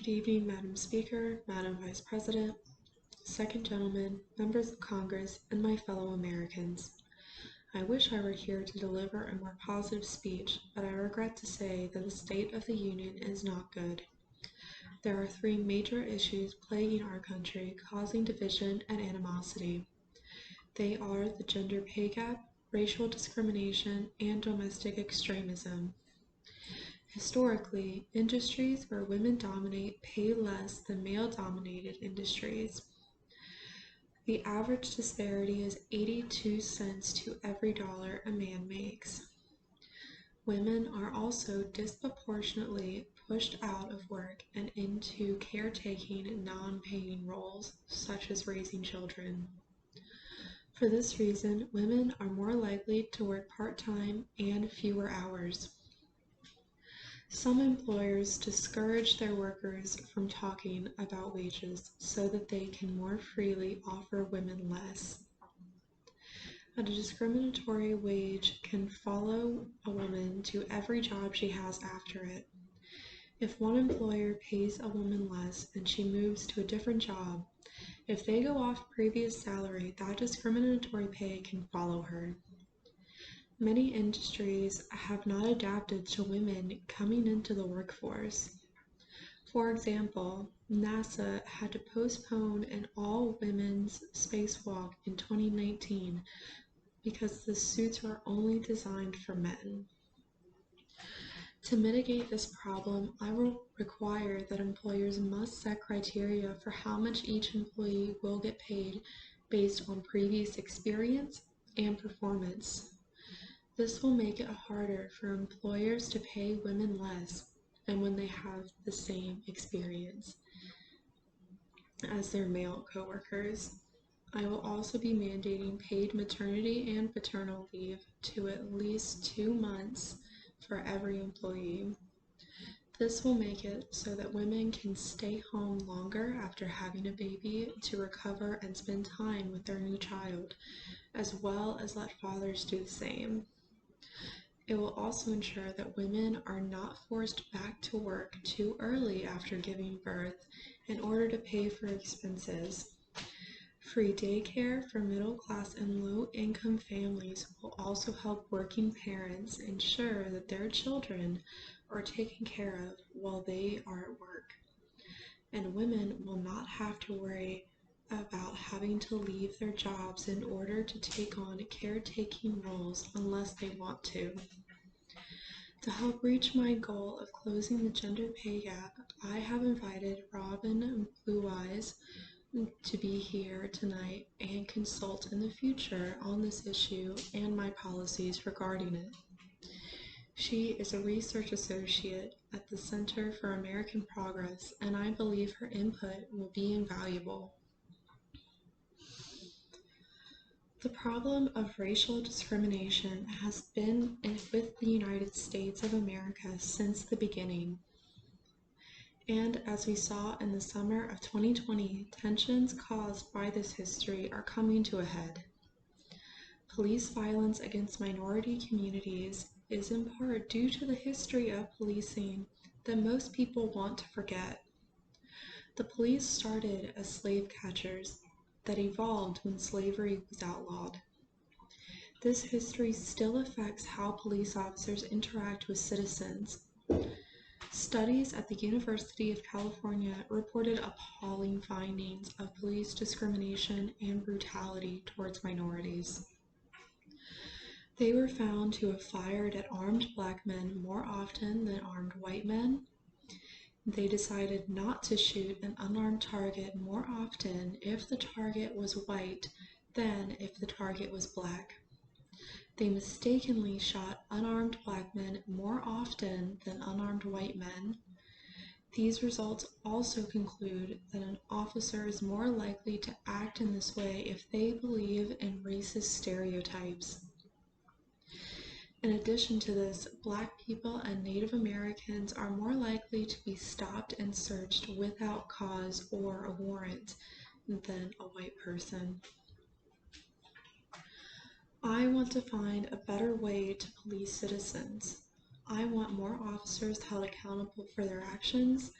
Good evening, Madam Speaker, Madam Vice President, Second Gentleman, members of Congress, and my fellow Americans. I wish I were here to deliver a more positive speech, but I regret to say that the state of the Union is not good. There are three major issues plaguing our country, causing division and animosity. They are the gender pay gap, racial discrimination, and domestic extremism. Historically, industries where women dominate pay less than male-dominated industries. The average disparity is 82 cents to every dollar a man makes. Women are also disproportionately pushed out of work and into caretaking non-paying roles, such as raising children. For this reason, women are more likely to work part-time and fewer hours. Some employers discourage their workers from talking about wages so that they can more freely offer women less. A discriminatory wage can follow a woman to every job she has after it. If one employer pays a woman less and she moves to a different job, if they go off previous salary, that discriminatory pay can follow her. Many industries have not adapted to women coming into the workforce. For example, NASA had to postpone an all-women's spacewalk in 2019 because the suits were only designed for men. To mitigate this problem, I will require that employers must set criteria for how much each employee will get paid based on previous experience and performance. This will make it harder for employers to pay women less and when they have the same experience as their male coworkers. I will also be mandating paid maternity and paternal leave to at least 2 months for every employee. This will make it so that women can stay home longer after having a baby to recover and spend time with their new child, as well as let fathers do the same. It will also ensure that women are not forced back to work too early after giving birth in order to pay for expenses. Free daycare for middle-class and low-income families will also help working parents ensure that their children are taken care of while they are at work. And women will not have to worry about having to leave their jobs in order to take on caretaking roles unless they want to. To help reach my goal of closing the gender pay gap, I have invited Robin Blue Eyes to be here tonight and consult in the future on this issue and my policies regarding it. She is a research associate at the Center for American Progress, and I believe her input will be invaluable. The problem of racial discrimination has been with the United States of America since the beginning. And as we saw in the summer of 2020, tensions caused by this history are coming to a head. Police violence against minority communities is in part due to the history of policing that most people want to forget. The police started as slave catchers that evolved when slavery was outlawed. This history still affects how police officers interact with citizens. Studies at the University of California reported appalling findings of police discrimination and brutality towards minorities. They were found to have fired at armed black men more often than armed white men. They decided not to shoot an unarmed target more often if the target was white than if the target was black. They mistakenly shot unarmed black men more often than unarmed white men. These results also conclude that an officer is more likely to act in this way if they believe in racist stereotypes. In addition to this, Black people and Native Americans are more likely to be stopped and searched without cause or a warrant than a white person. I want to find a better way to police citizens. I want more officers held accountable for their actions,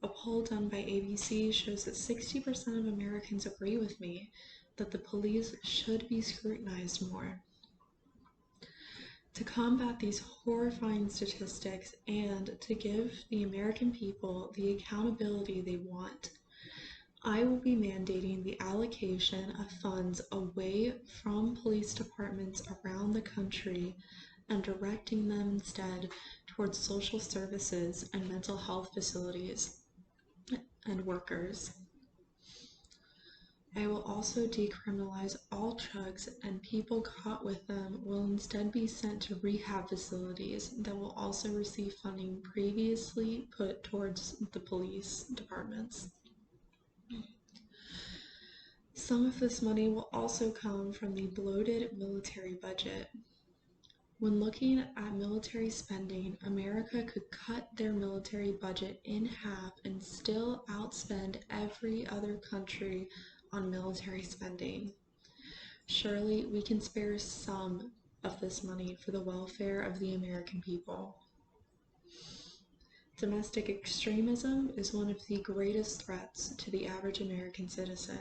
A poll done by ABC shows that 60% of Americans agree with me that the police should be scrutinized more. To combat these horrifying statistics and to give the American people the accountability they want, I will be mandating the allocation of funds away from police departments around the country and directing them instead towards social services and mental health facilities and workers. I will also decriminalize all drugs, and people caught with them will instead be sent to rehab facilities that will also receive funding previously put towards the police departments. Some of this money will also come from the bloated military budget. When looking at military spending, America could cut their military budget in half and still outspend every other country on military spending. Surely we can spare some of this money for the welfare of the American people. Domestic extremism is one of the greatest threats to the average American citizen.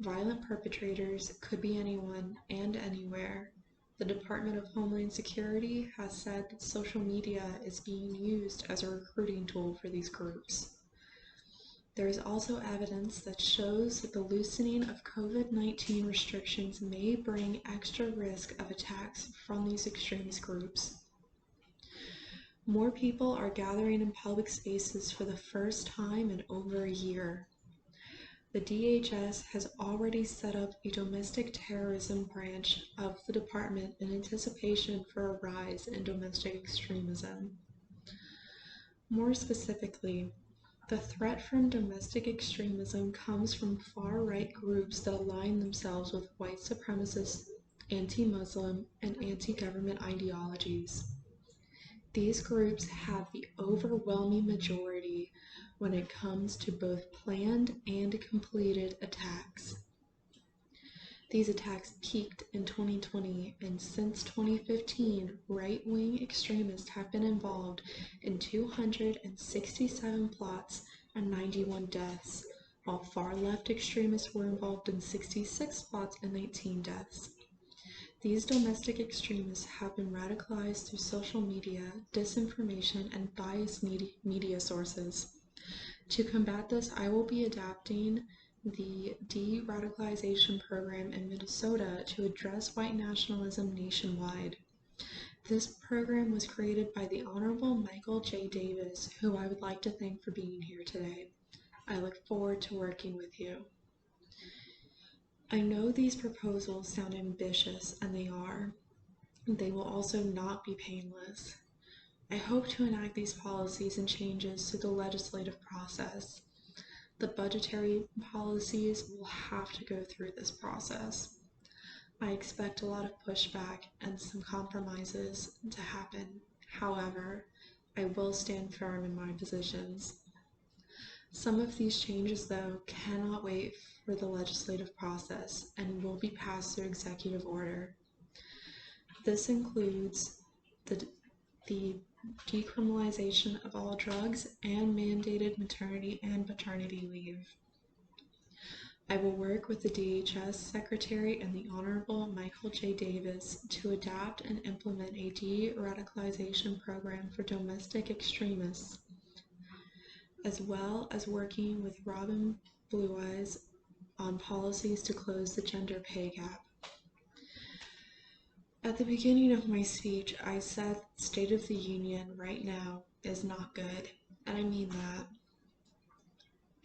Violent perpetrators could be anyone and anywhere. The Department of Homeland Security has said that social media is being used as a recruiting tool for these groups. There is also evidence that shows that the loosening of COVID-19 restrictions may bring extra risk of attacks from these extremist groups. More people are gathering in public spaces for the first time in over a year. The DHS has already set up a domestic terrorism branch of the department in anticipation for a rise in domestic extremism. More specifically, the threat from domestic extremism comes from far-right groups that align themselves with white supremacist, anti-Muslim, and anti-government ideologies. These groups have the overwhelming majority when it comes to both planned and completed attacks. These attacks peaked in 2020, and since 2015, right-wing extremists have been involved in 267 plots and 91 deaths, while far-left extremists were involved in 66 plots and 19 deaths. These domestic extremists have been radicalized through social media, disinformation, and biased media sources. To combat this, I will be adapting the de-radicalization program in Minnesota to address white nationalism nationwide. This program was created by the Honorable Michael J. Davis, who I would like to thank for being here today. I look forward to working with you. I know these proposals sound ambitious, and they are. They will also not be painless. I hope to enact these policies and changes through the legislative process. The budgetary policies will have to go through this process. I expect a lot of pushback and some compromises to happen. However, I will stand firm in my positions. Some of these changes, though, cannot wait for the legislative process and will be passed through executive order. This includes the decriminalization of all drugs and mandated maternity and paternity leave. I will work with the DHS Secretary and the Honorable Michael J. Davis to adapt and implement a de-radicalization program for domestic extremists, as well as working with Robin Blue Eyes on policies to close the gender pay gap. At the beginning of my speech, I said State of the Union right now is not good, and I mean that.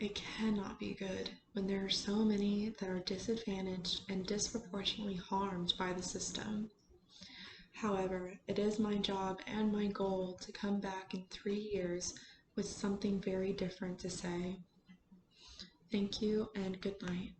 It cannot be good when there are so many that are disadvantaged and disproportionately harmed by the system. However, it is my job and my goal to come back in 3 years with something very different to say. Thank you and good night.